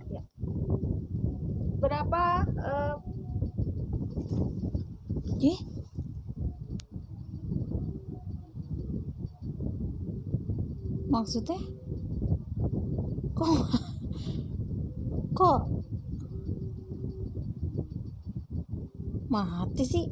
Ya. Berapa Ih, maksudnya kok kok mati sih?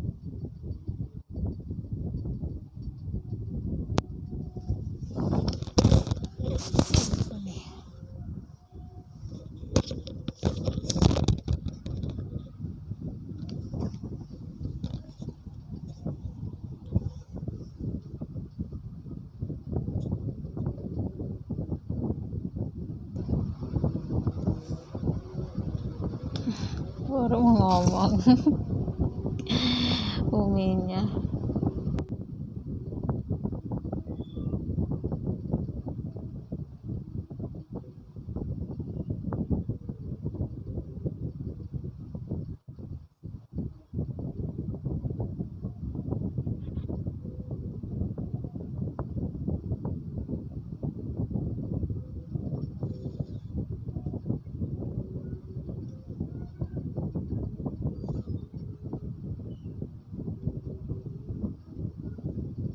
Baru mau ngomong uminya.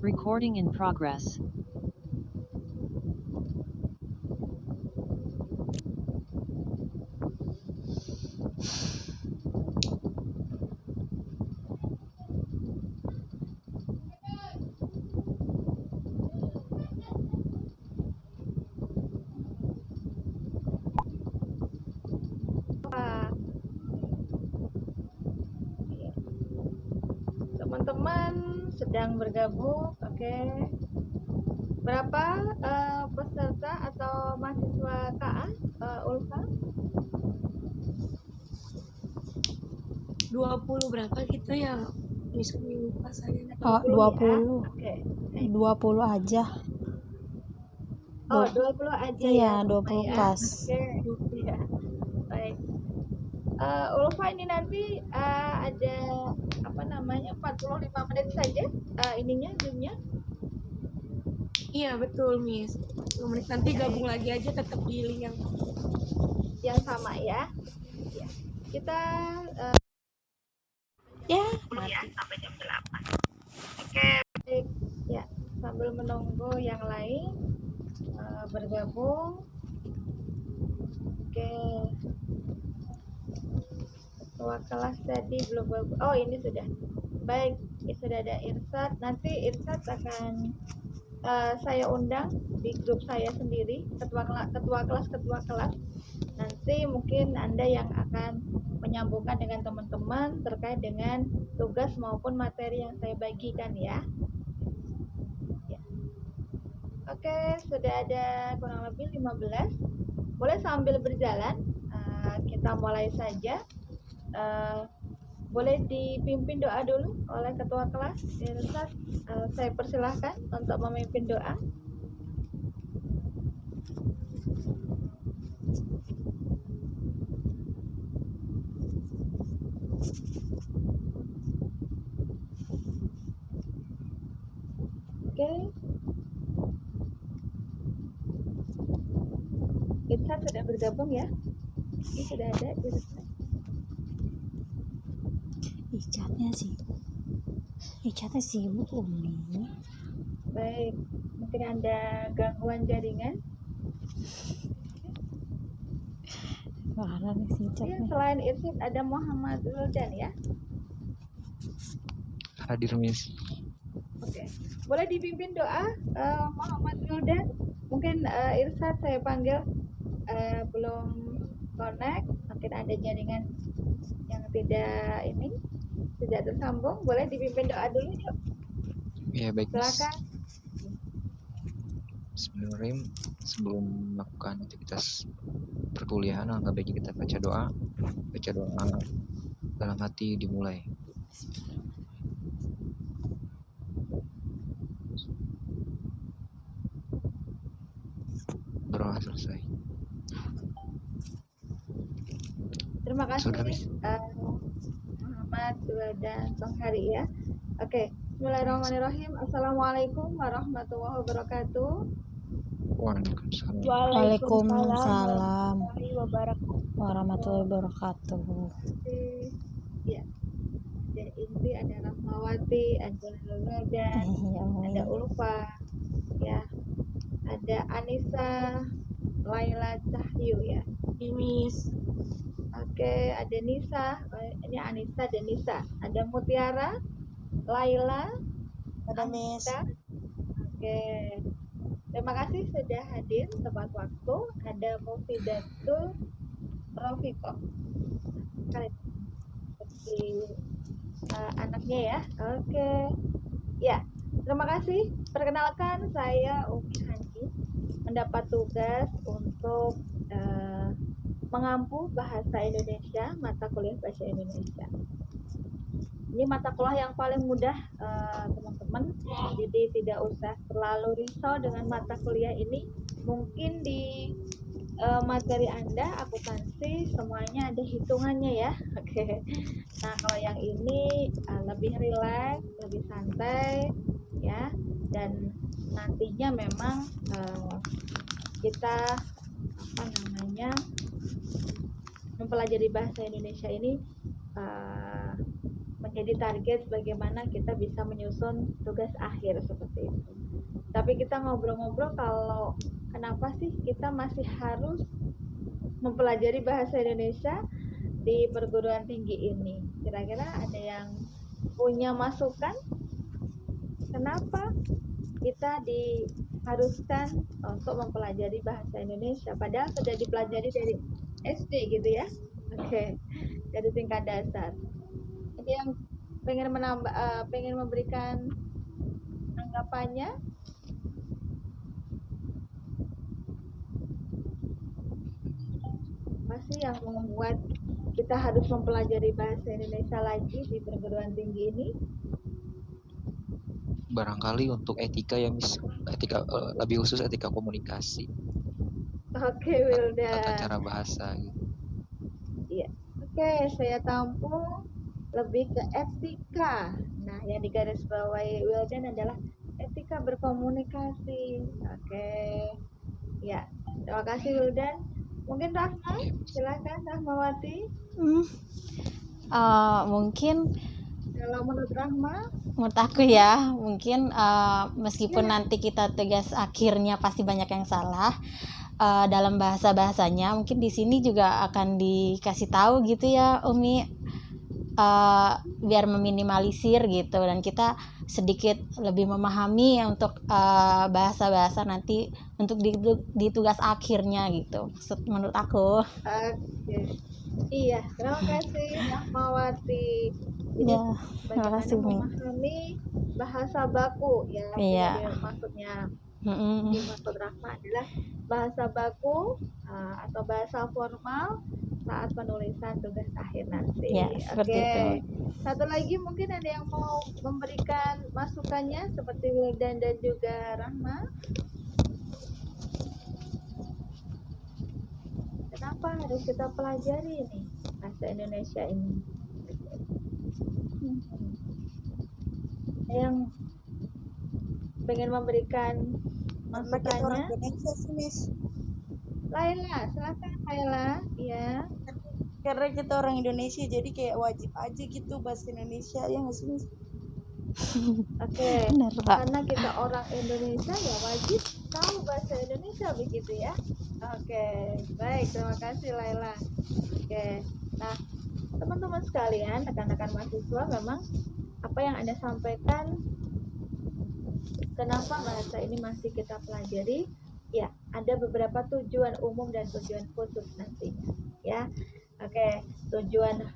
Recording in progress. teman-teman sedang bergabung? Oke. Berapa peserta atau mahasiswa KA Ulfa? 20 berapa gitu ya? Bisa lupa saya. 20. Oke. 20 aja. Oh, 20 aja Iya, ya. 20 ya. pas. Oke. Ya. Baik. Ulfa ini nanti ada 45 menit saja ininya Zoom-nya. Iya betul Miss. Nanti gabung lagi aja tetap di link yang sama ya. Kita Ya, sampai jam 8. Oke. Baik. Ya, sambil menunggu yang lain bergabung. Oke. Ketua kelas tadi belum. Oh, ini sudah. Baik, sudah ada Irsat. Nanti Irsat akan saya undang di grup saya sendiri, ketua kelas. Nanti mungkin Anda yang akan menyambungkan dengan teman-teman terkait dengan tugas maupun materi yang saya bagikan ya. Oke, sudah ada kurang lebih 15. Boleh sambil berjalan, kita mulai saja. Boleh dipimpin doa dulu oleh ketua kelas. Irsat, saya persilahkan untuk memimpin doa. Oke. Irsat sudah bergabung ya? Ini sudah ada Irsat. Icatnya sibuk Umi. Baik, mungkin ada gangguan jaringan. Parah nih si Icat Ya, nih. selain Irsat ada Muhammad Wildan ya? Hadir Miss. Oke, boleh dipimpin doa Muhammad Wildan. Mungkin Irsat saya panggil belum connect, mungkin ada jaringan yang tidak tersambung. Boleh dipimpin doa dulu yuk. Ya baik Miss. Silakan. Bismillahirrahmanirrahim. Sebelum melakukan aktivitas perkuliahan, alangkah baiknya kita baca doa. Baca doa dalam hati dimulai. Doa selesai. Terima kasih Sudah, Miss. Muhammad dan Bang Hari ya. Oke, Bismillahirrahmanirrahim. Assalamualaikum warahmatullahi wabarakatuh. Waalaikumsalam. Waalaikumsalam. warahmatullahi wabarakatuh. Ya, ada Indri, ada Rahmawati, ada Wildan, Ya ada Umi. Ulfa, ya, ada Anissa, Laila Cahyu ya. Iya, Miss. Oke, ada Nisa, ini Anissa dan Nisa. Ada Mutiara, Laila, Ada Miss. Anissa. Oke. Terima kasih sudah hadir tepat waktu. Ada Mufidatul Rofiko. Kali seperti anaknya ya. Oke. Ya, terima kasih. Perkenalkan, saya Umi Hani mendapat tugas untuk mengampu bahasa Indonesia, mata kuliah bahasa Indonesia. Ini mata kuliah yang paling mudah teman-teman, jadi tidak usah terlalu risau dengan mata kuliah ini. Mungkin di materi Anda akuntansi semuanya ada hitungannya ya. Oke. Nah, kalau yang ini lebih rileks, lebih santai ya, dan nantinya memang kita mempelajari bahasa Indonesia ini menjadi target bagaimana kita bisa menyusun tugas akhir seperti itu. Tapi kita ngobrol-ngobrol kalau kenapa sih kita masih harus mempelajari bahasa Indonesia di perguruan tinggi ini? Kira-kira ada yang punya masukan? Kenapa kita diharuskan untuk mempelajari bahasa Indonesia? Padahal sudah dipelajari dari SD gitu ya. Oke, dari tingkat dasar. Jadi yang pengen memberikan anggapannya? Masih yang membuat kita harus mempelajari bahasa Indonesia lagi di perguruan tinggi ini? Barangkali untuk etika ya Miss, etika lebih khusus etika komunikasi Oke, Wilda. tata cara bahasa gitu. Iya. Oke, saya tampung lebih ke etika. Nah, yang digarisbawahi Wildan adalah etika berkomunikasi. Oke. Ya, terima kasih Wildan. Mungkin Rahma, silakan Rahmawati. Mungkin Kalau menurut Rahma, menurut aku ya, mungkin meskipun nanti kita tugas akhirnya pasti banyak yang salah dalam bahasanya, mungkin di sini juga akan dikasih tahu gitu ya Umi, biar meminimalisir gitu, dan kita sedikit lebih memahami untuk bahasa-bahasa nanti untuk di tugas akhirnya gitu, menurut aku. oke. Iya, terima kasih Rahmawati. Jadi Ya, terima bagaimana kasih Umi. memahami bahasa baku ya? Iya. Jadi maksudnya Mm-mm. dimaksud Rahma adalah bahasa baku atau bahasa formal saat penulisan tugas akhir nanti. Ya, seperti Oke. itu. Satu lagi mungkin ada yang mau memberikan masukannya seperti Wildan dan juga Rahma. Kenapa harus kita pelajari nih bahasa Indonesia ini? Yang pengen memberikan Karena kita orang masukannya? Indonesia sih Miss. Laila, silakan Laila. Ya. Karena kita orang Indonesia jadi kayak wajib aja gitu bahasa Indonesia ya nggak sih Miss? Oke. Benar, Pak. Karena kita orang Indonesia ya wajib tahu bahasa Indonesia begitu ya. Oke, baik, terima kasih Laila. Oke. Nah, teman-teman sekalian, rekan-rekan mahasiswa, memang apa yang Anda sampaikan, kenapa bahasa ini masih kita pelajari? Ya, ada beberapa tujuan umum dan tujuan khusus nantinya. Ya, oke. Tujuan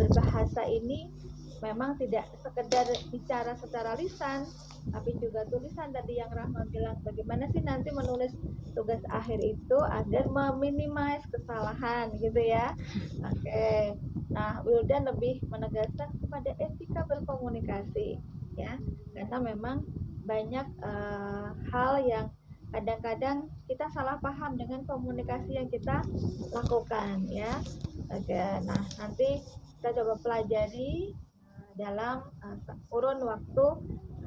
berbahasa ini memang tidak sekedar bicara secara lisan, tapi juga tulisan. Tadi yang Rahma bilang, bagaimana sih nanti menulis tugas akhir itu agar meminimais kesalahan gitu ya. Oke. Nah, Wildan lebih menegaskan kepada etika berkomunikasi ya, karena memang banyak hal yang kadang-kadang kita salah paham dengan komunikasi yang kita lakukan ya. Oke. Nah, nanti kita coba pelajari dalam kurun waktu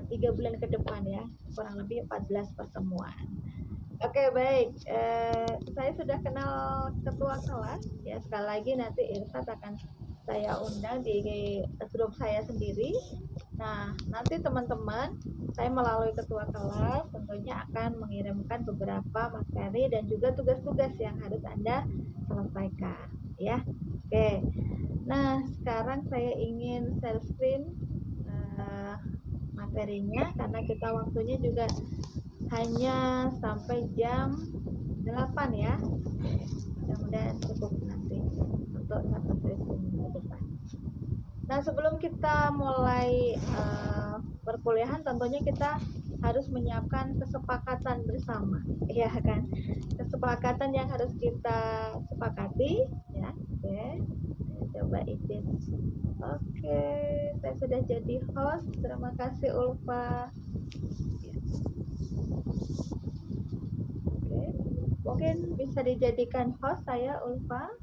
3 bulan ke depan ya, kurang lebih 14 pertemuan. Oke, baik. Saya saya sudah kenal ketua kelas ya. Sekali lagi nanti Irsat akan saya undang di grup saya sendiri. Nah, nanti teman-teman, saya melalui ketua kelas tentunya akan mengirimkan beberapa materi dan juga tugas-tugas yang harus Anda selesaikan ya. Oke. Nah, sekarang saya ingin share screen materinya karena kita waktunya juga hanya sampai jam 8 ya. Mudah-mudahan cukup nanti untuk satu sesi ke depan. Nah, sebelum kita mulai perkuliahan tentunya kita harus menyiapkan kesepakatan bersama, ya kan? Kesepakatan yang harus kita sepakati, ya. Oke, saya coba izin. Oke, saya sudah jadi host. Terima kasih Ulfa. Oke, mungkin bisa dijadikan host saya Ulfa,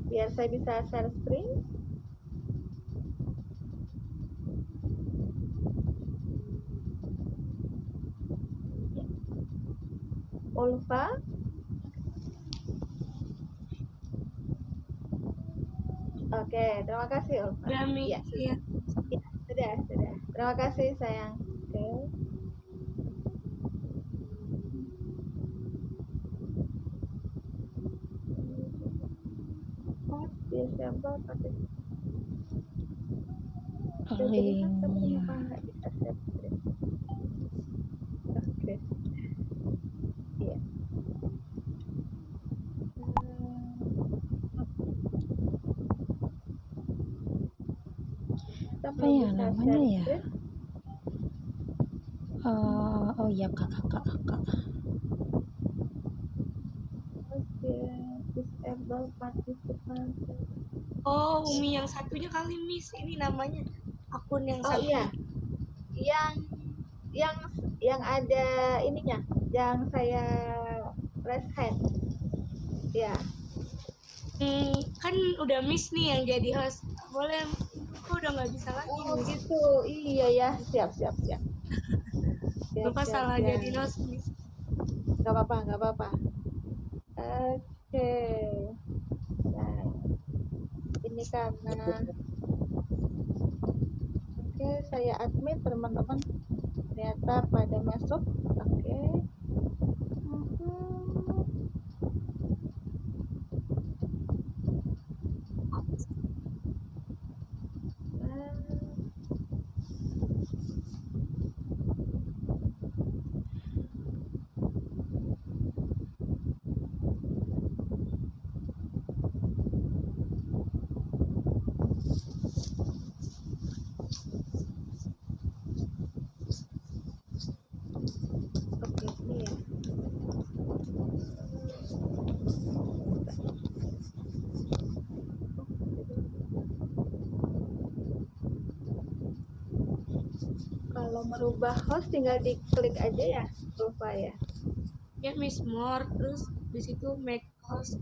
biar saya bisa share screen. Ulfa. Oke, terima kasih Ulfa. Udah, Miss. Ya, Iya. sudah. Terima kasih sayang. Oke. Oh, Desember pakai. Jadi kan kamu Linknya. kenapa nggak bisa share screen? Oke. Iya. Kita Apa belum ya bisa namanya share ya? screen. Oh iya kak. Oke, disable participant. Oh, Umi yang satunya kali, Miss. Ini namanya akun yang Oh satu. iya, yang yang ada ininya, yang saya raise hand. Ya. Kan udah Miss nih yang jadi host. Boleh, kok udah nggak bisa lagi, Oh Miss. gitu, iya ya, siap. Lupa salah jadi host, Miss. Gak apa-apa. Oke. Nah, ini karena saya admin, teman-teman ternyata pada masuk. Oke. Oke, ini ya. Kalau merubah host tinggal diklik aja ya, lupa ya. Ya, Miss More, terus di situ make host.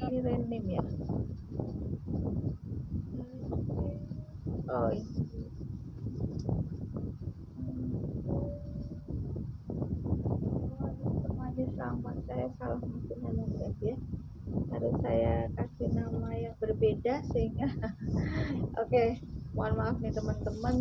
Ini rename ya. Oh, ini. Semuanya sama, saya salah masukin nama ya. Harus saya kasih nama yang berbeda sehingga oke, mohon maaf nih teman-teman.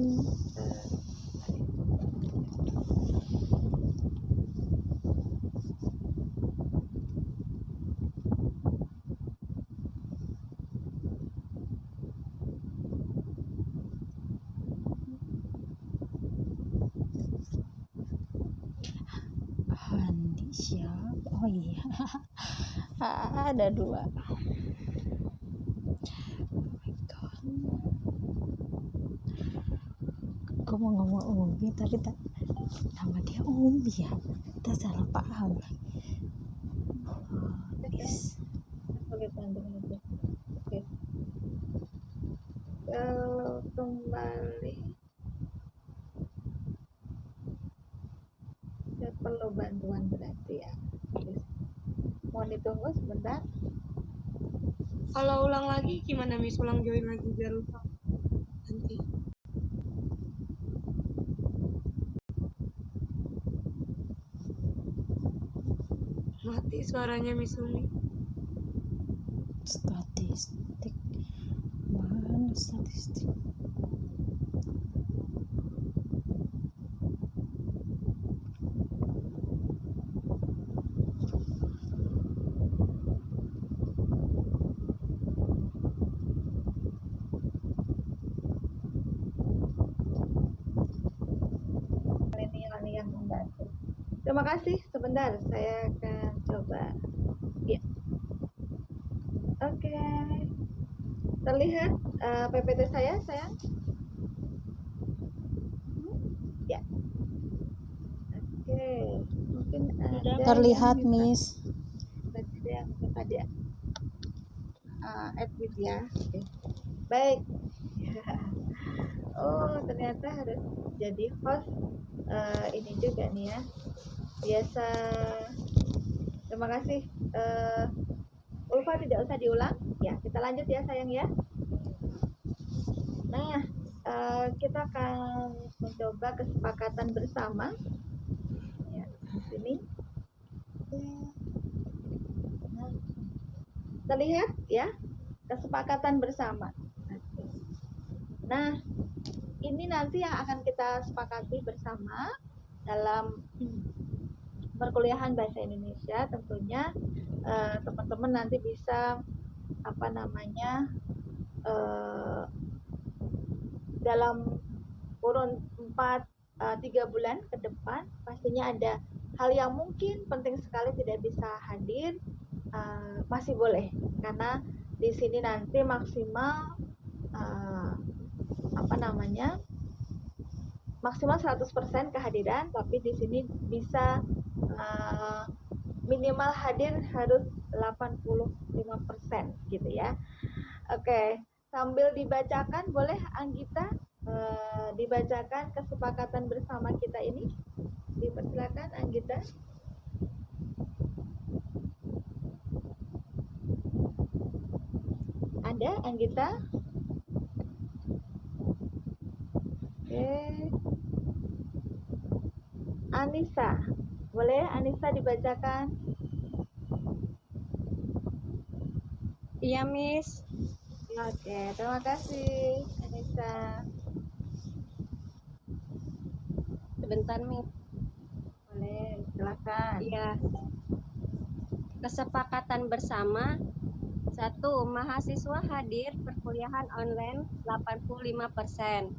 Handi siapa? Oh iya. Ada 2. Oh my God. Gue mau ngomong Umi tapi nama dia Umi ya. Kita salah paham. Oke, tanding aja. Oke. Kalau kembali, saya perlu bantuan berarti ya. Mohon ditunggu sebentar. Kalau ulang lagi gimana, Miss? Ulang join lagi biar lupa. Nanti. Mati suaranya Miss Umi. Statistik. Mana statistik? Milenial nih yang membantu. Terima kasih. Sebentar, saya akan coba. Ya, oke. Terlihat PPT saya, sayang? Ya, oke. Mungkin ada Terlihat, yang minta Miss. ada yang minta dia edit ya. Oke. Baik. Oh, ternyata harus jadi host ini juga nih ya. Biasa. Terima kasih. Ulfa tidak usah diulang. Ya, kita lanjut ya sayang ya. Nah, kita akan mencoba kesepakatan bersama. Ya, di sini. Nah, terlihat ya, kesepakatan bersama. Nah, ini nanti yang akan kita sepakati bersama dalam perkuliahan bahasa Indonesia. Tentunya teman-teman nanti bisa dalam kurun 3 bulan ke depan pastinya ada hal yang mungkin penting sekali tidak bisa hadir, masih boleh, karena di sini nanti maksimal maksimal 100% kehadiran, tapi di sini bisa minimal hadir harus 85% gitu ya. Oke, sambil dibacakan boleh Anggita dibacakan kesepakatan bersama kita ini. Dipersilakan Anggita. Ada Anggita? Oke. Anissa. Boleh Anissa dibacakan? Iya, Miss. Oke, terima kasih Anissa. Sebentar, Miss. Boleh, silakan. Iya. Kesepakatan bersama. 1. Mahasiswa hadir perkuliahan online 85%.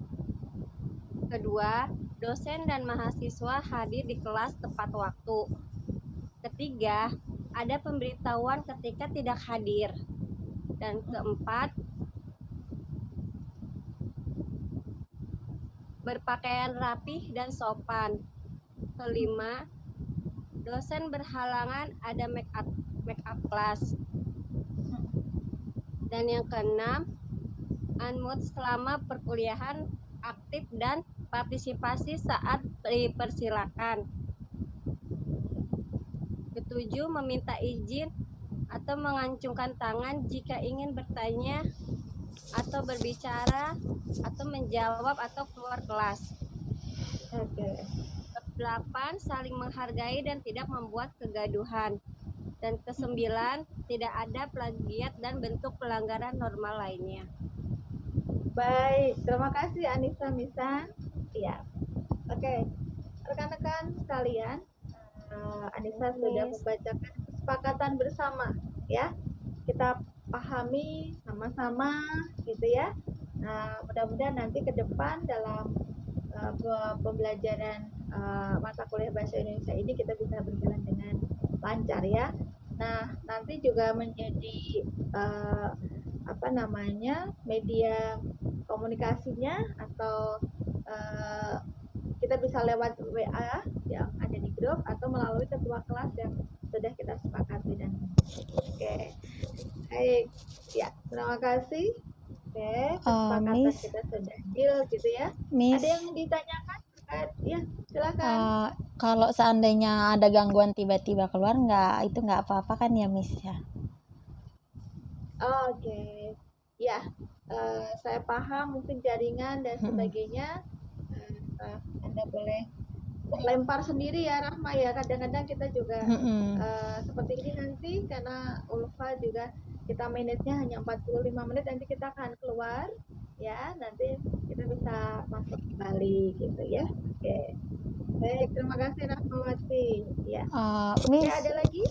Kedua, dosen dan mahasiswa hadir di kelas tepat waktu. Ketiga, ada pemberitahuan ketika tidak hadir. Dan keempat, berpakaian rapih dan sopan. Kelima, dosen berhalangan ada make up class. Dan yang keenam, unmute selama perkuliahan, aktif dan partisipasi saat dipersilakan. Ketujuh, meminta izin atau mengacungkan tangan jika ingin bertanya atau berbicara atau menjawab atau keluar kelas. Oke. 8, saling menghargai dan tidak membuat kegaduhan. Dan ke-9, tidak ada plagiat dan bentuk pelanggaran normal lainnya. Baik, terima kasih Anissa Misan. Iya. Oke. Rekan-rekan sekalian, Anissa sudah membacakan kesepakatan bersama ya. Kita pahami sama-sama gitu ya. Nah, mudah-mudahan nanti ke depan dalam pembelajaran mata kuliah bahasa Indonesia ini kita bisa berjalan dengan lancar ya. Nah, nanti juga menjadi media komunikasinya atau kita bisa lewat WA yang ada di grup atau melalui ketua kelas yang sudah kita sepakati dan oke. Baik, ya terima kasih. Oke, kesepakatan Miss. kita sudah deal gitu ya. Miss, Ada yang ditanyakan? Ya, silakan. kalau seandainya ada gangguan tiba-tiba keluar itu nggak apa-apa kan ya, Miss ya? Oke, ya, saya paham mungkin jaringan dan sebagainya. Anda boleh lempar sendiri ya Rahma ya. Kadang-kadang kita juga Mm-mm. seperti ini nanti karena Ulfa juga kita menitnya hanya 45 menit, nanti kita akan keluar ya, nanti kita bisa masuk kembali gitu ya. Oke. Baik, terima kasih Rahmawati. Ya. Oke, Miss, ada lagi?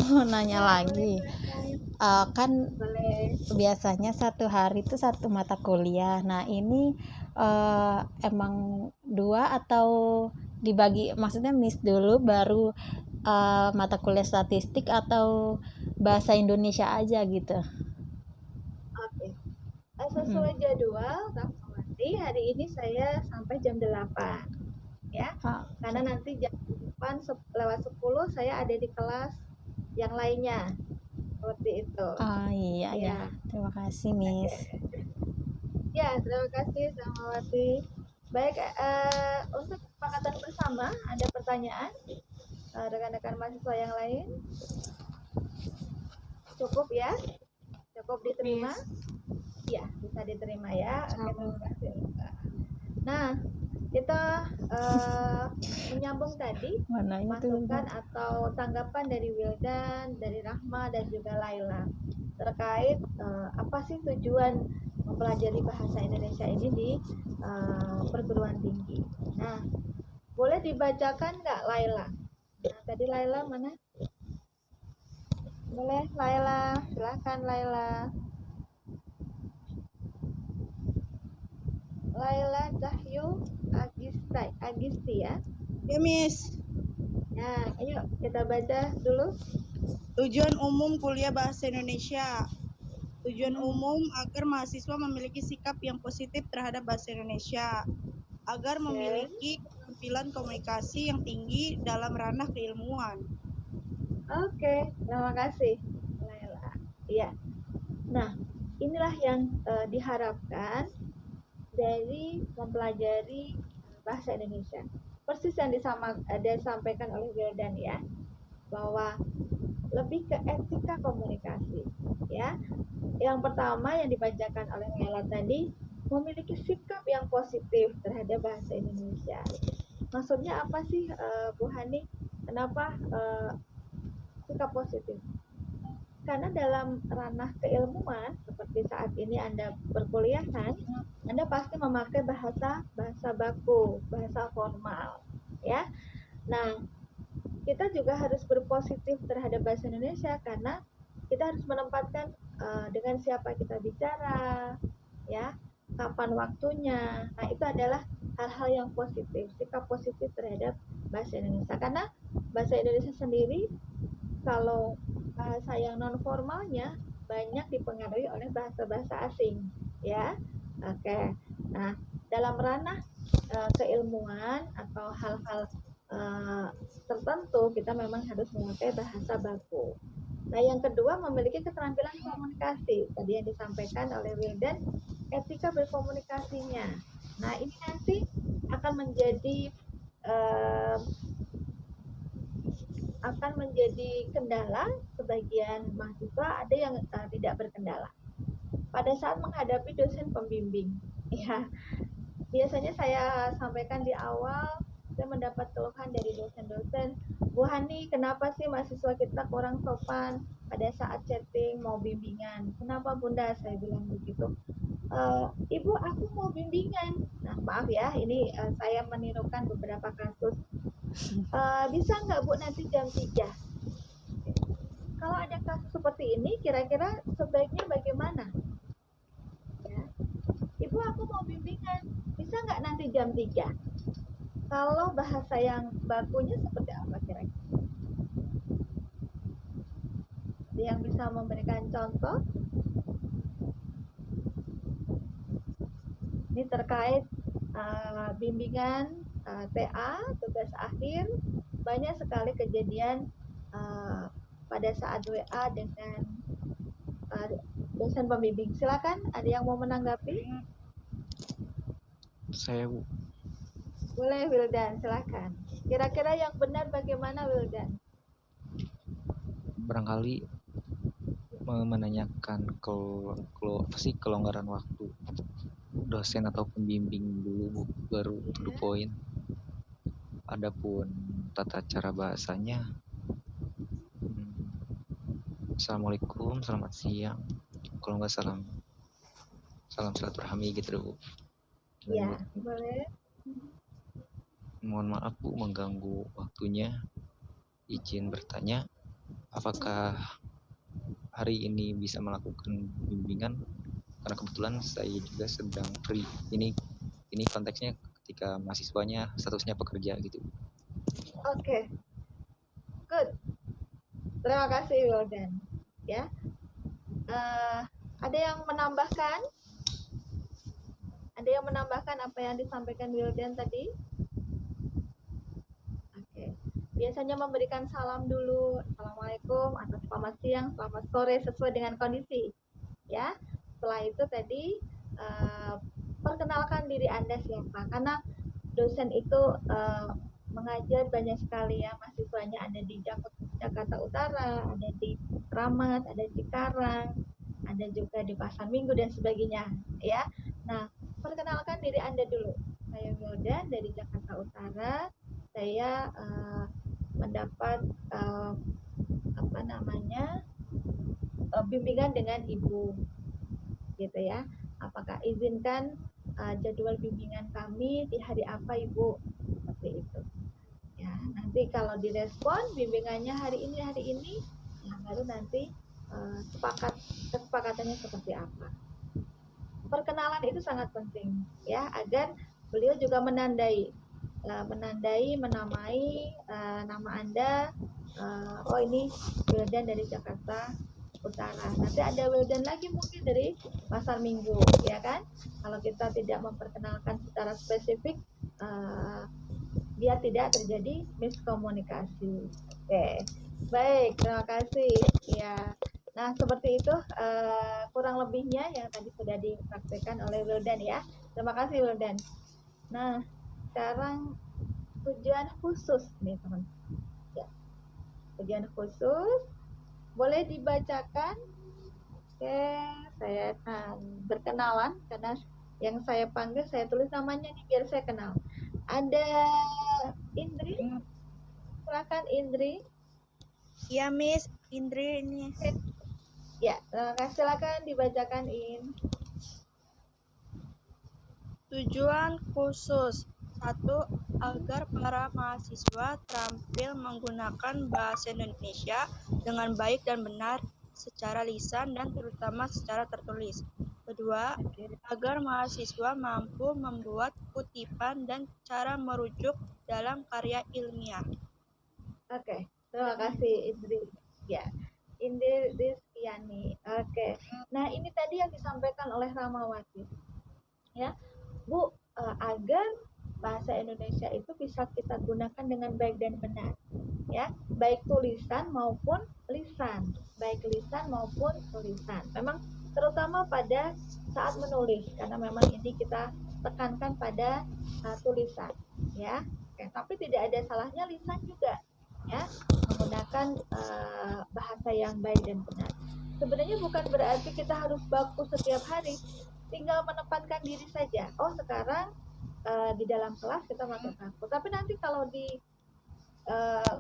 mau nanya Ya, boleh lagi. silakan. Kan Boleh. biasanya satu hari itu satu mata kuliah. Nah, ini emang dua atau dibagi? Maksudnya Miss dulu baru mata kuliah statistik atau bahasa Indonesia aja gitu? Oke. Mm. Sesuai jadwal Rahmawati, hari ini saya sampai jam 8 ya. Karena Oke. nanti jam 8 lewat 10 saya ada di kelas yang lainnya. Seperti itu. Iya ya. Ya. Terima kasih, Miss. Ya, terima kasih Rahmawati. Baik, untuk kesepakatan bersama ada pertanyaan rekan-rekan mahasiswa yang lain? Cukup ya? Cukup diterima? Miss. Ya, bisa diterima ya. Oke, Sama. terima kasih. Nah, kita menyambung tadi Mana itu? masukan atau tanggapan dari Wildan, dari Rahma dan juga Laila terkait apa sih tujuan mempelajari bahasa Indonesia ini di perguruan tinggi. Nah, boleh dibacakan nggak Laila? Nah, tadi Laila mana? Boleh Laila, silahkan Laila. Laila Cahyu Agisti ya. Ya, Miss. Nah, ayo kita baca dulu. Tujuan umum kuliah bahasa Indonesia. Tujuan umum agar mahasiswa memiliki sikap yang positif terhadap bahasa Indonesia, agar memiliki keterampilan komunikasi yang tinggi dalam ranah keilmuan. Oke, terima kasih Laila. Iya. Nah, inilah yang diharapkan dari mempelajari bahasa Indonesia. Persis yang disampaikan oleh Wildan ya, bahwa lebih ke etika komunikasi ya. Yang pertama yang dibacakan oleh Laila tadi, memiliki sikap yang positif terhadap bahasa Indonesia. Maksudnya apa sih Bu Hani? Kenapa sikap positif? Karena dalam ranah keilmuan seperti saat ini Anda berkuliah kan, Anda pasti memakai bahasa baku, bahasa formal, ya. Nah, kita juga harus berpositif terhadap bahasa Indonesia karena kita harus menempatkan dengan siapa kita bicara, ya, kapan waktunya. Nah, itu adalah hal-hal yang positif, sikap positif terhadap bahasa Indonesia. Karena bahasa Indonesia sendiri kalau bahasa yang non formalnya banyak dipengaruhi oleh bahasa-bahasa asing, ya. Oke. Nah, dalam ranah keilmuan atau hal-hal tertentu kita memang harus memakai bahasa baku. Nah, yang kedua memiliki keterampilan komunikasi. Tadi yang disampaikan oleh Wildan, etika berkomunikasinya. Nah, ini nanti akan menjadi kendala sebagian mahasiswa, ada yang tidak berkendala pada saat menghadapi dosen pembimbing. Ya, biasanya saya sampaikan di awal, saya mendapat keluhan dari dosen-dosen, Bu Hani, kenapa sih mahasiswa kita kurang sopan pada saat chatting mau bimbingan? Kenapa Bunda? Saya bilang begitu. Ibu, aku mau bimbingan. Nah, maaf ya, ini saya menirukan beberapa kasus. Bisa nggak Bu nanti jam 3? Kalau ada kasus seperti ini, kira-kira sebaiknya bagaimana? Ya. Ibu, aku mau bimbingan. Bisa nggak nanti jam 3? Kalau bahasa yang bakunya seperti apa kira-kira? Ada yang bisa memberikan contoh? Ini terkait bimbingan TA, tugas akhir. Banyak sekali kejadian pada saat WA dengan dosen pembimbing. Silakan, ada yang mau menanggapi? Saya Bu. Boleh Wildan, silakan. Kira-kira yang benar bagaimana Wildan? Barangkali menanyakan kelonggaran waktu dosen atau pembimbing dulu Bu, baru to the point. Adapun tata cara bahasanya, Assalamualaikum, selamat siang. Kalau nggak salam silaturahmi gitu Bu. Ya, boleh. Mohon maaf Bu mengganggu waktunya. Izin bertanya, apakah hari ini bisa melakukan bimbingan? Karena kebetulan saya juga sedang free. Ini konteksnya ketika mahasiswanya statusnya pekerja gitu. Oke, good. Terima kasih Wildan. Ya, ada yang menambahkan? Ada yang menambahkan apa yang disampaikan Wildan tadi? Oke. Biasanya memberikan salam dulu, Assalamualaikum, atau selamat siang, selamat sore, sesuai dengan kondisi. Ya, setelah itu tadi perkenalkan diri Anda siapa, karena dosen itu mengajar banyak sekali ya, mahasiswanya ada di Jakarta Utara, ada di Kramat, ada di Cikarang, ada juga di Pasar Minggu dan sebagainya ya. Nah, perkenalkan diri Anda dulu. Saya Wildan dari Jakarta Utara. Saya mendapat bimbingan dengan Ibu gitu ya. Apakah izinkan jadwal bimbingan kami di hari apa Ibu? Seperti itu. Ya, nanti kalau direspon bimbingannya hari ini, ya baru nanti kesepakatannya seperti apa. Perkenalan itu sangat penting ya, agar beliau juga menamai nama Anda. Oh ini Wildan dari Jakarta Utara. Nanti ada Wildan lagi mungkin dari Pasar Minggu, ya kan? Kalau kita tidak memperkenalkan secara spesifik, biar tidak terjadi miskomunikasi. Oke, baik, terima kasih. Ya, nah seperti itu kurang lebihnya yang tadi sudah dipraktikkan oleh Wildan ya. Terima kasih Wildan. Nah, sekarang tujuan khusus nih teman. Ya, tujuan khusus boleh dibacakan. Oke, saya akan berkenalan karena yang saya panggil saya tulis namanya nih biar saya kenal. Ada Indri, silakan Indri. Ya, Miss, Indri ini. Ya, silakan dibacakan In. Tujuan khusus 1. Agar para mahasiswa terampil menggunakan bahasa Indonesia dengan baik dan benar secara lisan dan terutama secara tertulis. Kedua, agar mahasiswa mampu membuat kutipan dan cara merujuk dalam karya ilmiah. Oke, terima kasih Indri. Ya, Indri Rizkyani. Oke, nah ini tadi yang disampaikan oleh Ramawati. Ya, Bu, agar bahasa Indonesia itu bisa kita gunakan dengan baik dan benar. Ya, baik tulisan maupun lisan. Baik lisan maupun tulisan. Memang terutama pada saat menulis, karena memang ini kita tekankan pada tulisan. Ya, oke, tapi tidak ada salahnya lisan juga. Ya, menggunakan bahasa yang baik dan benar. Sebenarnya bukan berarti kita harus baku setiap hari, tinggal menempatkan diri saja. Oh, sekarang di dalam kelas kita pakai baku, tapi nanti kalau di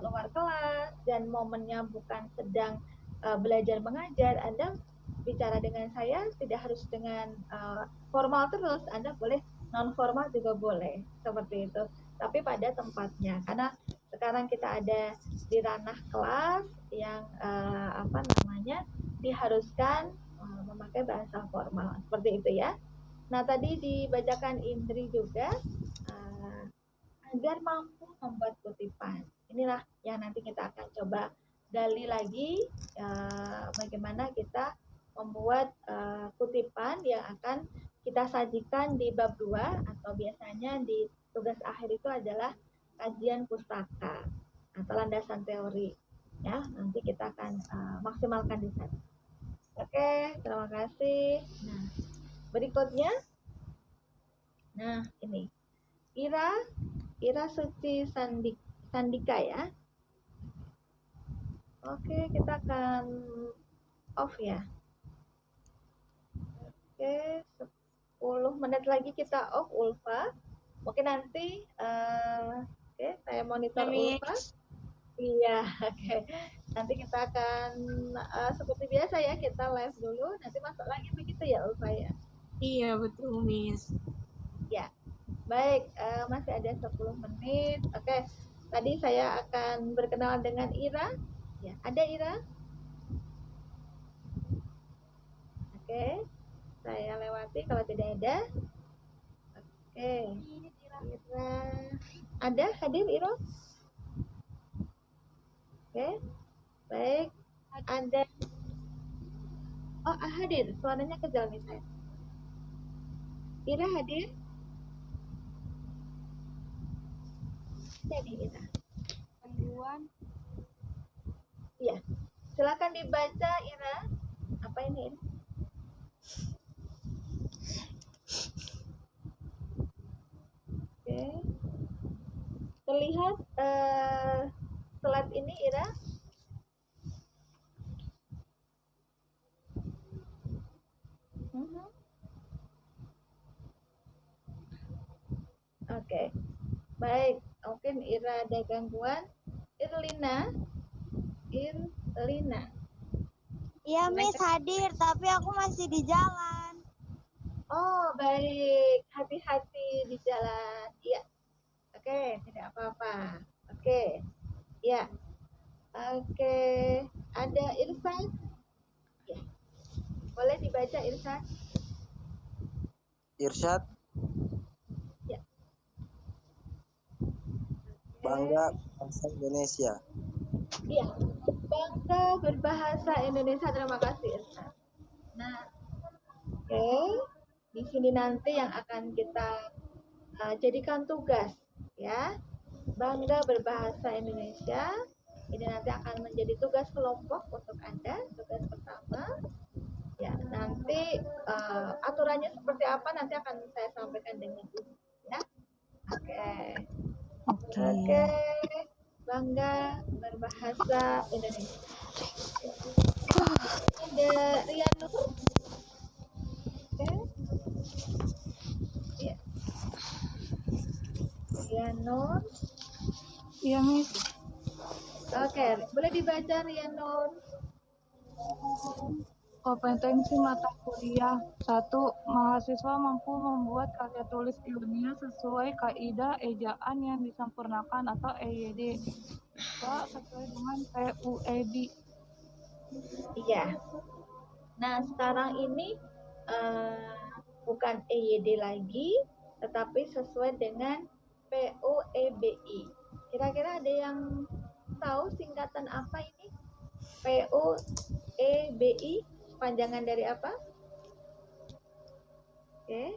luar kelas dan momennya bukan sedang belajar mengajar, Anda bicara dengan saya tidak harus dengan formal terus, Anda boleh non formal juga boleh, seperti itu. Tapi pada tempatnya, karena sekarang kita ada di ranah kelas yang diharuskan memakai bahasa formal, seperti itu ya. Nah, tadi dibacakan Indri juga agar mampu membuat kutipan. Inilah yang nanti kita akan coba gali lagi bagaimana kita membuat kutipan yang akan kita sajikan di bab 2 atau biasanya di tugas akhir itu adalah kajian pustaka atau landasan teori. Ya, nanti kita akan maksimalkan di sana. Oke, terima kasih. Nah, berikutnya. Nah, ini. Ira Suci Sandika ya. Oke, kita akan off ya. Oke, 10 menit lagi kita off Ulfa. Mungkin nanti Oke, saya monitor Miss. Ulfa. Iya, oke. Nanti kita akan seperti biasa ya, kita live dulu, nanti masuk lagi begitu ya Ulfa ya. Iya, betul, Miss. Ya, baik, masih ada 10 menit. Oke, tadi saya akan berkenalan dengan Ira. Ya, ada Ira? Oke, saya lewati kalau tidak ada. Oke, Ira. Ada hadir Ira? Oke, baik. Ada. Oh, hadir. Suaranya kecil nih saya. Ira hadir? Jadi Ira. Panduan Iya. Silakan dibaca Ira. Apa ini? Oke. Terlihat slide ini Ira? Oke. Baik. Mungkin Ira ada gangguan. Irlina. Iya, Miss hadir, tapi aku masih di jalan. Oh, baik. Hati-hati di jalan. Iya. Oke, tidak apa-apa. Oke. Ya. Oke. Ada Irfan? Ya. Boleh dibaca Irfan? Irsyad, Ya. bangga bahasa Indonesia. Iya. Bangga berbahasa Indonesia. Terima kasih Irfan. Nah, oke. Di sini nanti yang akan kita jadikan tugas ya. Bangga berbahasa Indonesia. Ini nanti akan menjadi tugas kelompok untuk Anda, tugas pertama. Ya, nanti aturannya seperti apa nanti akan saya sampaikan dengan Ibu ya. Oke. Bangga berbahasa Indonesia. Ada Rian Nur. Oke. Ya. Rian Nur. Iya, Miss. Oke, boleh dibaca Rian Nur. Kompetensi mata kuliah. 1. Mahasiswa mampu membuat karya tulis ilmiah sesuai kaidah ejaan yang disempurnakan atau EYD. 2. Sesuai dengan PUED. Iya. Nah, sekarang ini bukan EYD lagi, tetapi sesuai dengan PUEBI. Kira-kira ada yang tahu singkatan apa ini? PUEBI, panjangan dari apa? Oke.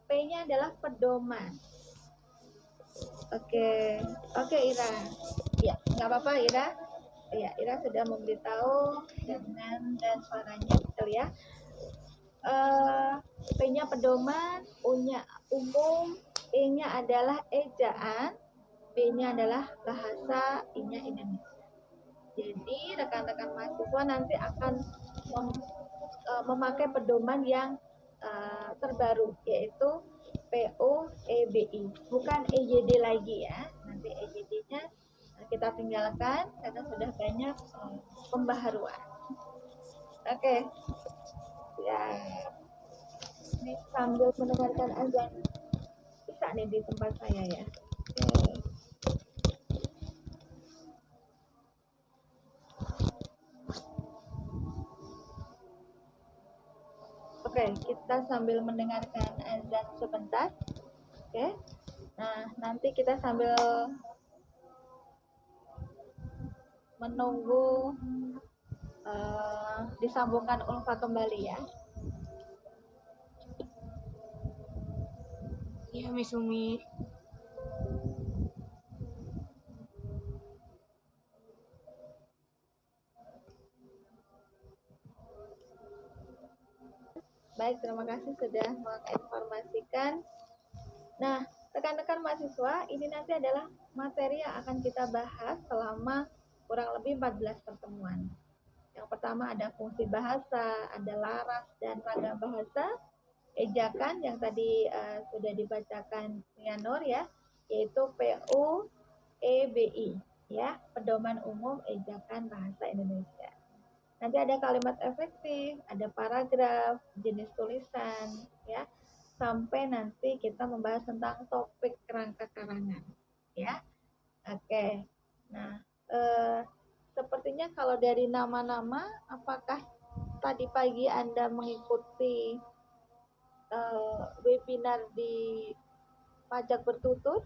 P-nya adalah pedoman. Oke, Ira. Ya, nggak apa-apa Ira. Ya, Ira sudah memberitahu dengan dan suaranya betul ya. P-nya pedoman, U-nya umum, E-nya adalah ejaan, B-nya adalah bahasa, I-nya Indonesia. Jadi rekan-rekan mahasiswa nanti akan memakai pedoman yang terbaru, yaitu PUEBI, bukan EYD lagi ya. Nanti EYD-nya kita tinggalkan karena sudah banyak pembaharuan. Oke. Ya, ini sambil mendengarkan azan bisa nih di tempat saya ya. Oke, kita sambil mendengarkan azan sebentar. Oke. Nah, nanti kita sambil menunggu disambungkan Ulfa kembali ya. Iya, Miss Umi. Baik, terima kasih sudah menginformasikan. Nah, rekan-rekan mahasiswa, ini nanti adalah materi yang akan kita bahas selama kurang lebih 14 pertemuan. Yang pertama ada fungsi bahasa, ada laras dan ragam bahasa, ejakan yang tadi sudah dibacakan Rian Nur ya, yaitu PU, PEBI, ya, Pedoman Umum Ejakan Bahasa Indonesia. Nanti ada kalimat efektif, ada paragraf, jenis tulisan, ya, sampai nanti kita membahas tentang topik kerangka karangan, ya. Oke. Nah, sepertinya kalau dari nama-nama, apakah tadi pagi Anda mengikuti webinar di Pajak Bertutur?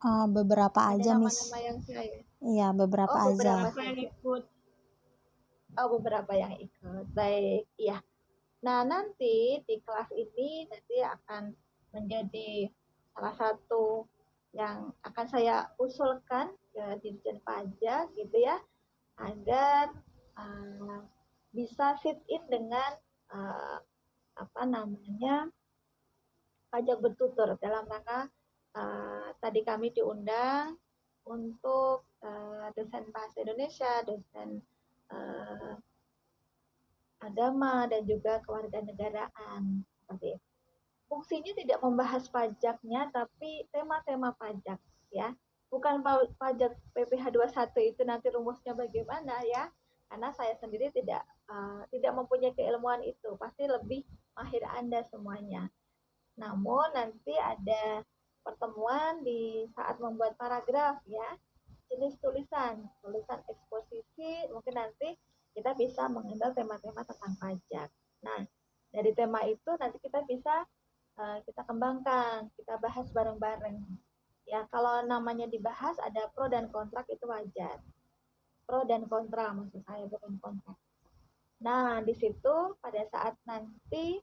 Beberapa Ada aja, Miss. nama-nama yang saya. Iya, beberapa Oh, aja. beberapa Yang saja. ikut. Oh, beberapa yang ikut. Baik, iya. Nah, nanti di kelas ini nanti akan menjadi salah satu yang akan saya usulkan ke Dirjen Pajak gitu ya, agar bisa sit in dengan apa namanya Pajak Bertutur dalam rangka tadi kami diundang untuk dosen bahasa Indonesia, dosen agama, dan juga kewarganegaraan. Seperti itu. Fungsinya tidak membahas pajaknya, tapi tema-tema pajak, ya. Bukan pajak PPh 21 itu nanti rumusnya bagaimana, ya. Karena saya sendiri tidak mempunyai keilmuan itu, pasti lebih mahir Anda semuanya. Namun nanti ada pertemuan di saat membuat paragraf, ya. Jenis tulisan eksposisi, mungkin nanti kita bisa mengambil tema-tema tentang pajak. Nah, dari tema itu nanti kita bisa kita kembangkan, kita bahas bareng-bareng. Ya, kalau namanya dibahas ada pro dan kontra itu wajar. Pro dan kontra maksud saya, bukan kontra. Nah, di situ pada saat nanti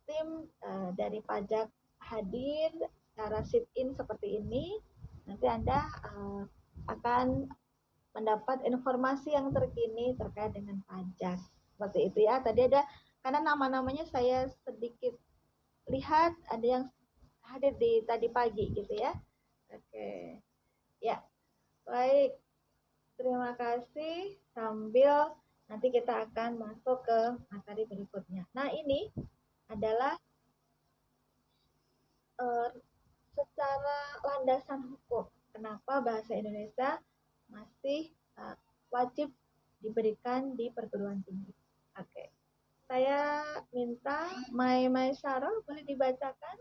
tim dari pajak hadir secara sit in seperti ini, nanti Anda akan mendapat informasi yang terkini terkait dengan pajak. Seperti itu ya. Tadi ada, karena nama-namanya saya sedikit lihat ada yang hadir di tadi pagi gitu ya. Oke. Ya. Baik. Terima kasih. Sambil nanti kita akan masuk ke materi berikutnya. Nah, ini adalah secara landasan hukum. Kenapa bahasa Indonesia masih wajib diberikan di perguruan tinggi. Oke. Saya minta Sarah boleh dibacakan.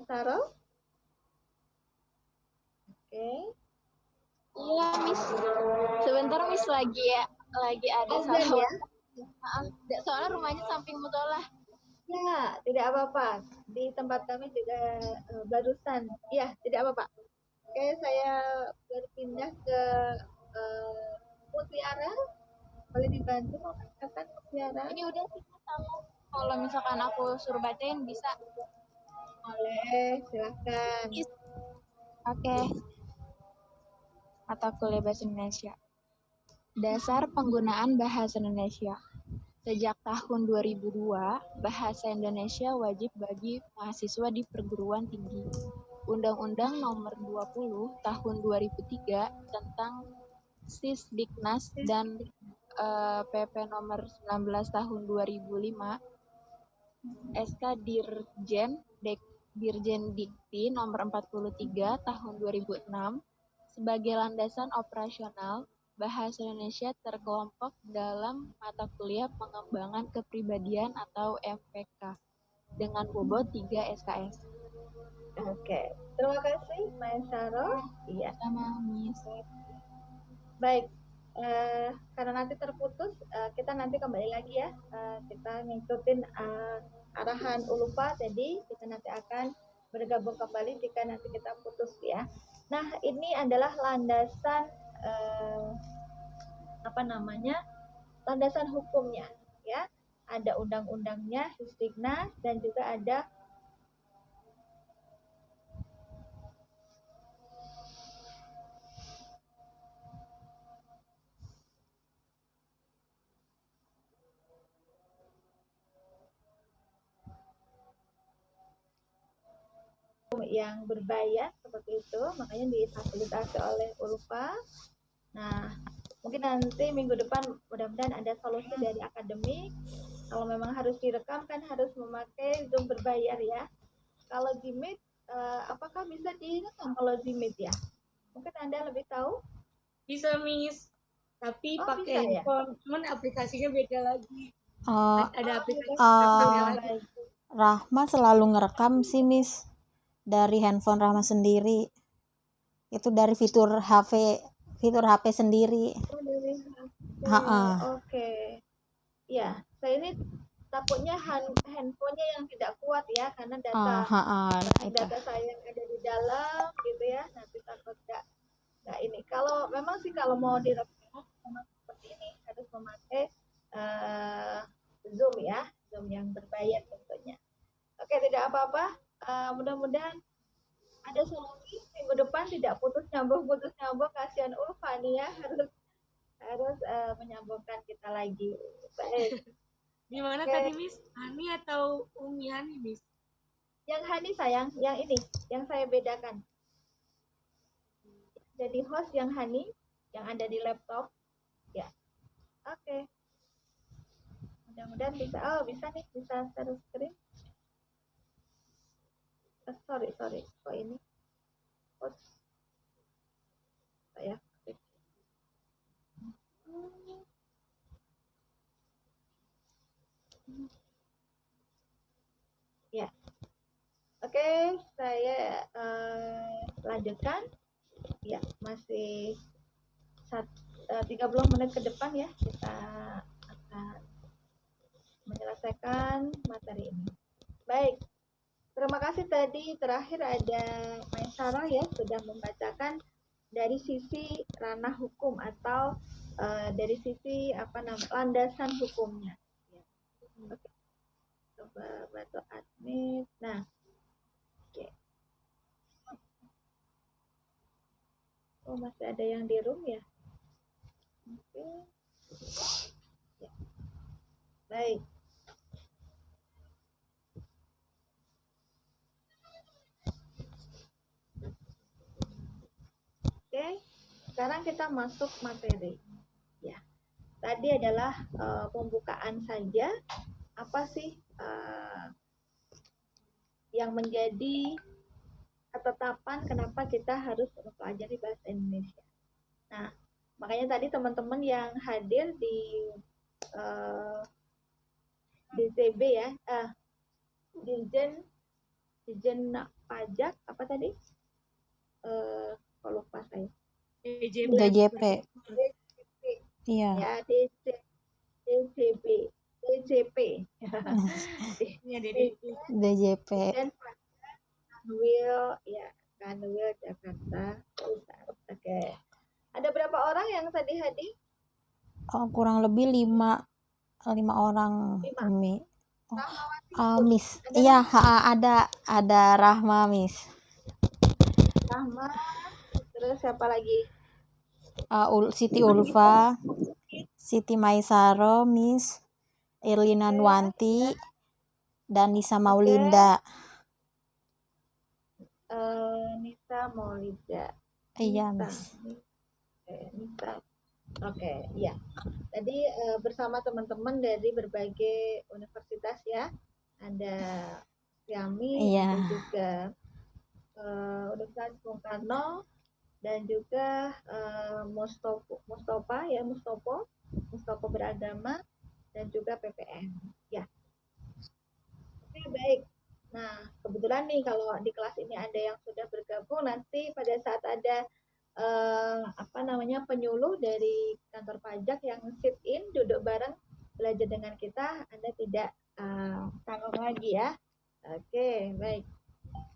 Sarah. Oke. Iya, Miss. Sebentar, Miss, lagi ada Azan ya? soalnya rumahnya samping musola. Ya, tidak apa-apa. Di tempat kami juga barusan. Ya, tidak apa-apa. Oke, saya berpindah ke Mutiara. Boleh dibantu mengatakan Mutiara? Ini udah sih, kalau misalkan aku suruh bacain bisa. Boleh, silakan. Oke. Mata kuliah Bahasa Indonesia. Dasar penggunaan Bahasa Indonesia. Sejak tahun 2002, Bahasa Indonesia wajib bagi mahasiswa di perguruan tinggi. Undang-Undang Nomor 20 Tahun 2003 tentang Sisdiknas dan PP Nomor 19 Tahun 2005, SK Dirjen Dikti Nomor 43 Tahun 2006, sebagai landasan operasional, Bahasa Indonesia terkelompok dalam mata kuliah pengembangan kepribadian atau MPK dengan bobot 3 SKS. Oke, terima kasih Sarah. Iya. Sama, Miss. Baik, karena nanti terputus, kita nanti kembali lagi ya. Kita ngikutin arahan Ulupa, jadi kita nanti akan bergabung kembali jika nanti kita putus ya. Nah, ini adalah landasan landasan hukumnya ya. Ada undang-undangnya, Sisdiknas, dan juga ada yang berbayar seperti itu, makanya difasilitasi oleh Ulfa. Nah, mungkin nanti minggu depan mudah-mudahan ada solusi dari akademik Kalau memang harus direkam kan harus memakai Zoom berbayar ya. Kalau di Meet, apakah bisa direkam kalau di Meet ya? Mungkin Anda lebih tahu? Bisa, Miss. Tapi Oh, pakai bisa ya? handphone, cuman aplikasinya beda lagi. Eh, Ada aplikasi eh, lagi. Baik. Rahma selalu ngerekam sih, Miss, dari handphone Rahma sendiri. Itu dari fitur HP sendiri. Oh, dari Ha-ha. Oke. Ya, saya ini takutnya handphonenya yang tidak kuat ya, karena data Itu. data saya yang ada di dalam gitu ya, nanti takut nggak ini. Kalau memang sih kalau mau direkam memang seperti ini harus memakai Zoom ya, Zoom yang berbayar tentunya. Oke, tidak apa-apa. Mudah-mudahan ada solusi minggu depan tidak putus nyambung. Kasihan Ulfa nih ya, harus menyambungkan kita lagi. Baik. Gimana Oke. tadi, Miss? Hani atau Umi Hani, Miss? Yang Hani sayang, yang ini, yang saya bedakan. Jadi host yang Hani, yang ada di laptop. Ya, oke. Mudah-mudahan bisa. Oh, bisa nih, bisa share screen. Sorry. Kok ini? Host. Saya. Ya. Oke, saya lanjutkan. Ya, masih 30 menit ke depan ya, kita akan menyelesaikan materi ini. Baik, terima kasih tadi terakhir ada Maisarah ya, sudah membacakan dari sisi ranah hukum atau dari sisi landasan hukumnya. Ya. Oke. Coba bantu admin. Nah, oke. Oh, masih ada yang di room ya? Oke. Ya. Baik. Oke, sekarang kita masuk materi. Ya, tadi adalah pembukaan saja. Apa sih yang menjadi ketetapan kenapa kita harus mempelajari bahasa Indonesia? Nah, makanya tadi teman-teman yang hadir di DJB ya, Dirjen Pajak apa tadi? Kok lupa saya. DJP. Iya. Ya, DJP. DJP. Dan Kanwil, ya, Kanwil Jakarta Pusat. Oke. Ada berapa orang yang tadi hadir? Kurang lebih 5 orang, Umi. Miss. Iya, ada Rahma, Miss. Rahma, terus siapa lagi? Siti Ulfa, Siti Maisaro, Miss, Irlina Nuanti, dan Nisa Maulinda. Nisa Maulinda. Iya, Miss. Nisa. Oke, iya. Tadi bersama teman-teman dari berbagai universitas ya. Ada Yami, Iya. ada juga Universitas Bung Karno, dan juga Mustopo beragama, dan juga PPN. Ya. Oke, baik. Nah, kebetulan nih kalau di kelas ini ada yang sudah bergabung, nanti pada saat ada penyuluh dari kantor pajak yang sit in, duduk bareng, belajar dengan kita, Anda tidak tanggung lagi ya. Oke, baik.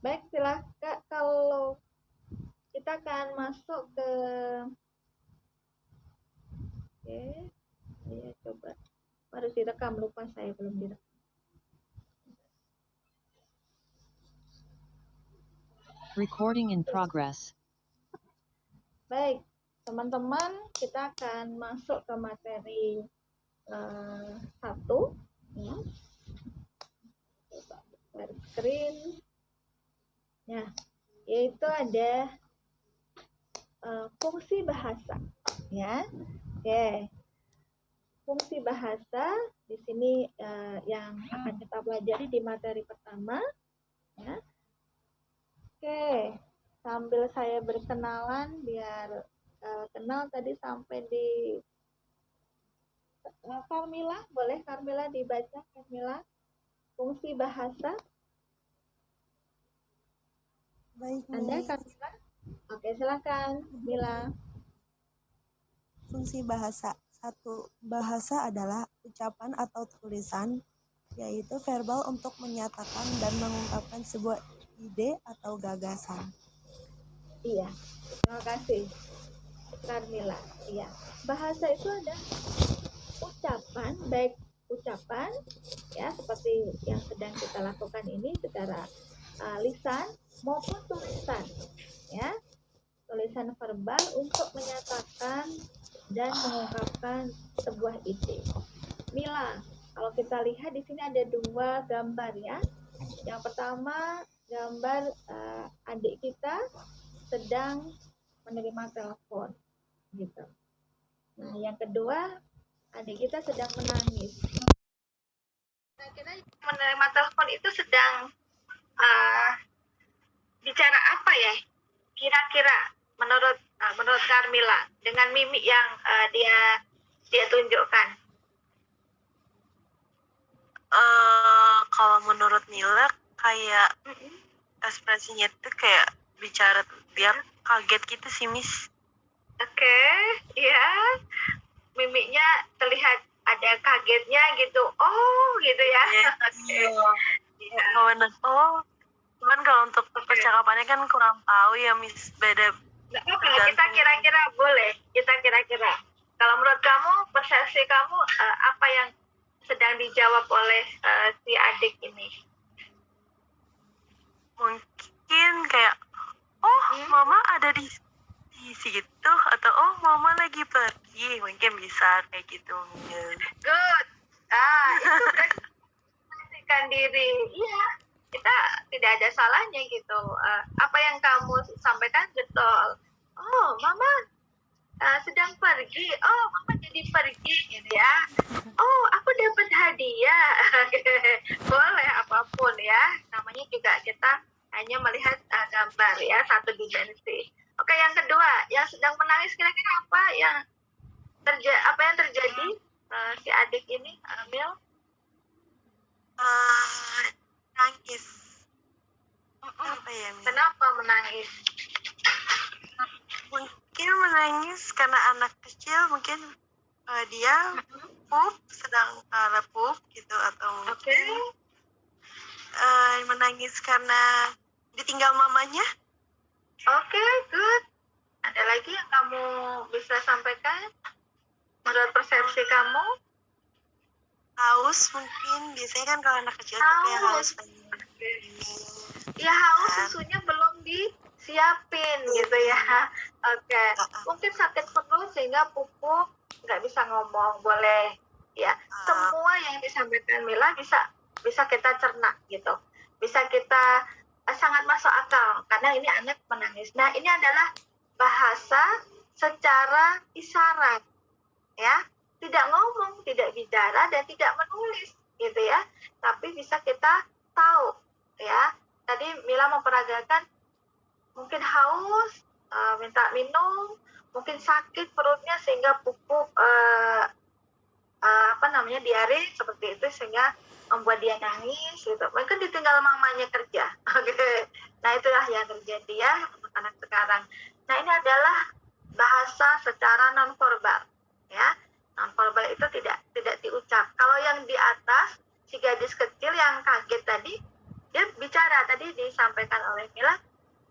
Baik, silakan. Kalau kita akan masuk ke saya coba harus direkam, lupa saya belum direkam. Recording in progress. Baik, teman-teman, kita akan masuk ke materi 1 ya. Coba share screen. Nah, yaitu ada fungsi bahasa ya. Oke. fungsi bahasa di sini yang akan kita pelajari di materi pertama. Ya. Oke, sambil saya berkenalan biar kenal tadi sampai di Carmila, boleh Carmila dibaca, Carmila, fungsi bahasa. Baik, Anda Miss. Carmila? Oke, silakan, Mila. Fungsi bahasa. 1. Bahasa adalah ucapan atau tulisan, yaitu verbal untuk menyatakan dan mengungkapkan sebuah ide atau gagasan. Iya, terima kasih, Carmila. Iya, bahasa itu ada ucapan, baik ucapan, ya seperti yang sedang kita lakukan ini secara lisan maupun tulisan, ya. Tulisan verbal untuk menyatakan dan mengungkapkan sebuah ide. Mila, kalau kita lihat di sini ada 2 gambar ya. Yang pertama gambar adik kita sedang menerima telepon, gitu. Nah, yang kedua adik kita sedang menangis. Kira-kira menerima telepon itu sedang bicara apa ya? Kira-kira menurut Carmila dengan mimik yang dia tunjukkan. Kalau menurut Mila kayak ekspresinya itu kayak bicara, dia kaget gitu sih, Miss. Oke, ya. Mimiknya terlihat ada kagetnya gitu. Oh, gitu ya. Iya. Oh, cuman kalau untuk percakapannya kan kurang tahu ya, Miss. Beda. Nggak apa-apa, kita kira-kira boleh. Kita kira-kira. Kalau menurut kamu, persepsi kamu apa yang sedang dijawab oleh si adik ini? Mungkin kayak, oh mama ada di situ, atau oh mama lagi pergi, mungkin bisa kayak gitu. Good. Itu berarti memastikan diri. Iya, kita tidak ada salahnya gitu. Apa yang kamu sampaikan betul. Oh mama sedang pergi. Oh mama jadi pergi gitu ya. Oh aku dapat hadiah. Boleh apapun ya. Namanya juga kita hanya melihat gambar ya, satu dimensi. Oke, yang kedua, yang sedang menangis kira-kira apa yang terjadi si adik ini, Mil? Nangis. Apa ya, Mil? Kenapa menangis? Mungkin menangis karena anak kecil, mungkin dia pup, sedang pup gitu, atau mungkin menangis karena ditinggal mamanya. Oke, good. Ada lagi yang kamu bisa sampaikan menurut persepsi kamu? Haus mungkin, biasanya kan kalau anak kecil tuh kayak haus. Ya haus, susunya belum disiapin gitu ya. Oke, mungkin sakit perut sehingga pupuk nggak bisa ngomong, boleh ya. Semua yang disampaikan Mila bisa kita cerna gitu, bisa kita sangat masuk akal karena ini anak menangis. Nah, ini adalah bahasa secara isyarat ya, tidak ngomong, tidak bicara, dan tidak menulis gitu ya, tapi bisa kita tahu ya. Tadi Mila memperagakan mungkin haus, minta minum, mungkin sakit perutnya sehingga pupuk diare seperti itu sehingga membuat dia nangis gitu. Mungkin ditinggal mamanya kerja. Oke. Nah, itulah yang terjadi ya untuk anak sekarang. Nah, ini adalah bahasa secara nonverbal ya. Nonverbal itu tidak diucap. Kalau yang di atas, si gadis kecil yang kaget tadi, dia bicara, tadi disampaikan oleh Mila,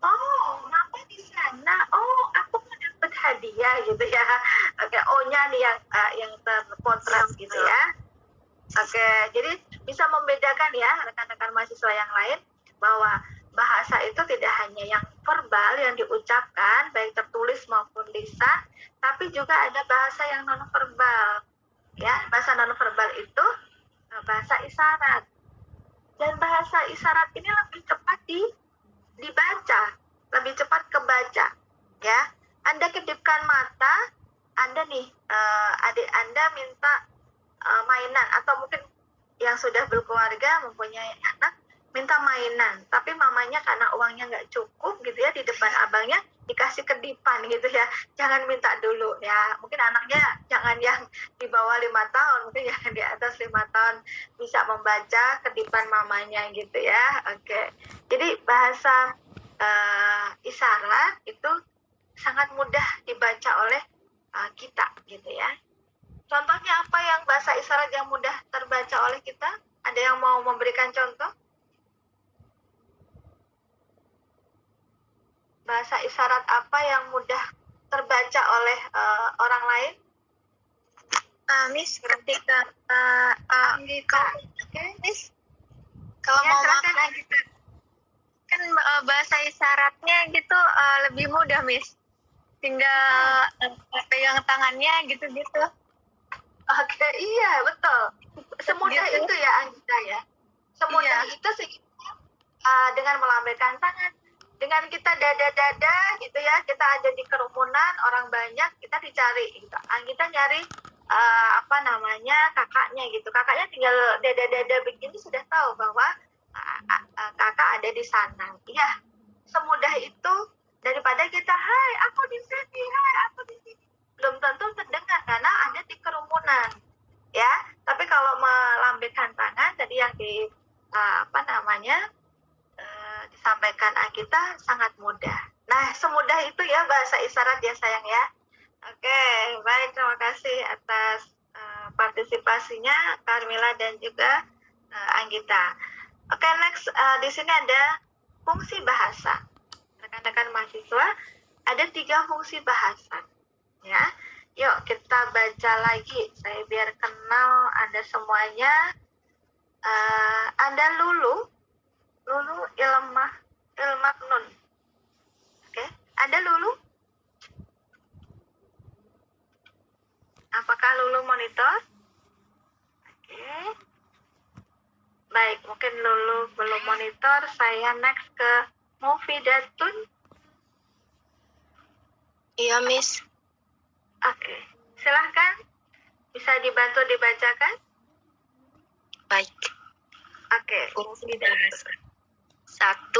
oh mama di sana, oh aku dapat hadiah gitu ya. Oke, O-nya nih yang terkontras gitu ya. Oke, jadi bisa membedakan ya rekan-rekan mahasiswa yang lain bahwa bahasa itu tidak hanya yang verbal yang diucapkan baik tertulis maupun lisan, tapi juga ada bahasa yang nonverbal. Ya, bahasa nonverbal itu bahasa isyarat. Dan bahasa isyarat ini lebih cepat dibaca, lebih cepat kebaca. Ya, Anda kedipkan mata, Anda nih, adik Anda minta mainan, atau mungkin yang sudah berkeluarga mempunyai anak minta mainan, tapi mamanya karena uangnya nggak cukup gitu ya, di depan abangnya dikasih kedipan gitu ya, jangan minta dulu ya. Mungkin anaknya jangan yang di bawah 5 tahun, mungkin yang di atas 5 tahun bisa membaca kedipan mamanya gitu ya. Oke, jadi bahasa isyarat itu sangat mudah dibaca oleh kita gitu ya. Contohnya apa yang bahasa isyarat yang mudah terbaca oleh kita? Ada yang mau memberikan contoh? Bahasa isyarat apa yang mudah terbaca oleh orang lain? Miss, ketika Miss, kalau Ya, mau silakan, makan Anggita. kan bahasa isyaratnya gitu lebih mudah, Miss. Tinggal pegang tangannya gitu-gitu. Oke, iya betul. Semudah Gitu. itu ya Anggita ya. Semudah itu dengan melambaikan tangan, dengan kita dada-dada gitu ya, kita ada di kerumunan orang banyak, kita dicari gitu. Anggita nyari kakaknya gitu. Kakaknya tinggal dada-dada begini sudah tahu bahwa kakak ada di sana. Iya, semudah itu daripada kita, hai aku di sini, hai aku di sini. Belum tentu terdengar karena ada di kerumunan. Ya, tapi kalau melambaikan tangan tadi yang disampaikan Anggita sangat mudah. Nah, semudah itu ya bahasa isyarat ya sayang ya. Oke, baik, terima kasih atas partisipasinya Carmila dan juga Anggita. Oke, next di sini ada fungsi bahasa. Rekan-rekan mahasiswa, ada 3 fungsi bahasa. Ya, yuk kita baca lagi. Saya biar kenal Anda semuanya. Anda Lulu ilmah nun. Oke, Anda Lulu? Apakah Lulu monitor? Oke. Baik, mungkin Lulu belum monitor. Saya next ke Mufidatun. Iya, Miss. Oke, silahkan. Bisa dibantu dibacakan? Baik. Oke, Fungsi bahasa. 1.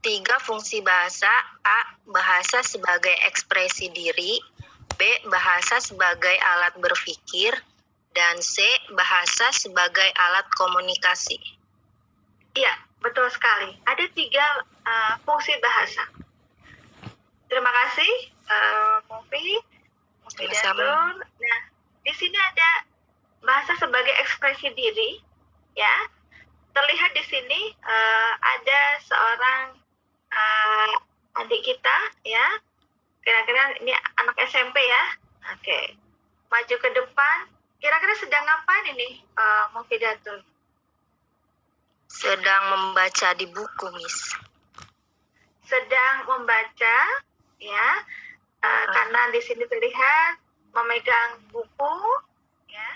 3 fungsi bahasa. A. Bahasa sebagai ekspresi diri. B. Bahasa sebagai alat berpikir. Dan C. Bahasa sebagai alat komunikasi. Iya, betul sekali. Ada 3 fungsi bahasa. Terima kasih, Mufidatun. Nah, di sini ada bahasa sebagai ekspresi diri, ya. Terlihat di sini ada seorang adik kita, ya. Kira-kira ini anak SMP ya. Oke, maju ke depan. Kira-kira sedang ngapain ini, Mufidatun? Sedang membaca di buku, Miss. Sedang membaca, ya. Karena di sini terlihat memegang buku, ya.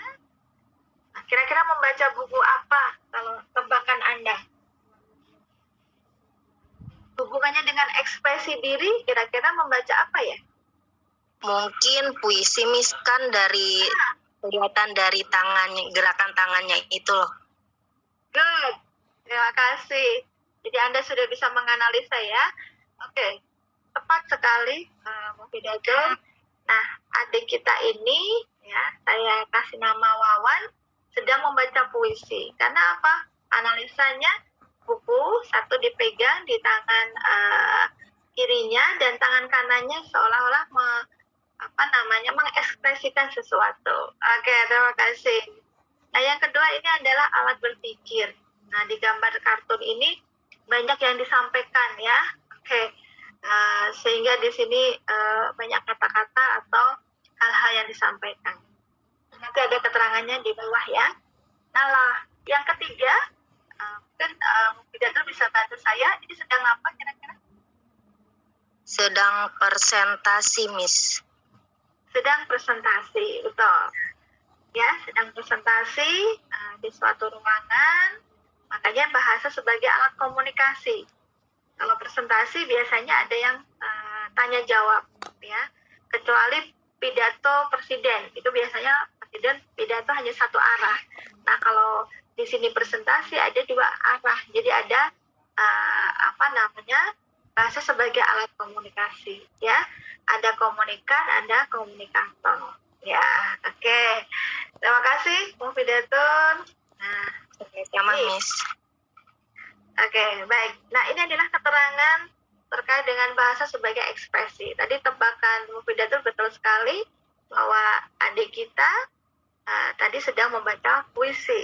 Nah, kira-kira membaca buku apa kalau tebakan Anda? Hubungannya dengan ekspresi diri, kira-kira membaca apa ya? Mungkin puisi, Miss, kan dari kelihatan dari tangannya, gerakan tangannya itu loh. Good, terima kasih. Jadi Anda sudah bisa menganalisa ya. Oke, tepat sekali, Mufidatun. Nah, adik kita ini, ya, saya kasih nama Wawan, sedang membaca puisi. Karena apa? Analisanya, buku satu dipegang di tangan kirinya dan tangan kanannya seolah-olah mengekspresikan sesuatu. Oke, terima kasih. Nah, yang kedua ini adalah alat berpikir. Nah, di gambar kartun ini banyak yang disampaikan ya. Oke, sehingga di sini banyak kata-kata atau hal-hal yang disampaikan. Nanti ada keterangannya di bawah ya. Nah, yang ketiga, mungkin Mufidatun bisa bantu saya. Ini sedang apa kira-kira? Sedang presentasi, Miss. Sedang presentasi, betul. Ya, sedang presentasi di suatu ruangan. Makanya bahasa sebagai alat komunikasi. Kalau presentasi biasanya ada yang tanya jawab, ya. Kecuali pidato presiden. Itu biasanya presiden pidato hanya satu arah. Nah, kalau di sini presentasi ada dua arah. Jadi ada bahasa sebagai alat komunikasi, ya. Ada komunikan, ada komunikator. Ya, oke. Terima kasih, Mufidatun. Nah, sama Miss. Oke, baik. Nah, ini adalah keterangan terkait dengan bahasa sebagai ekspresi. Tadi tebakan Mufidatun betul sekali bahwa adik kita tadi sedang membaca puisi.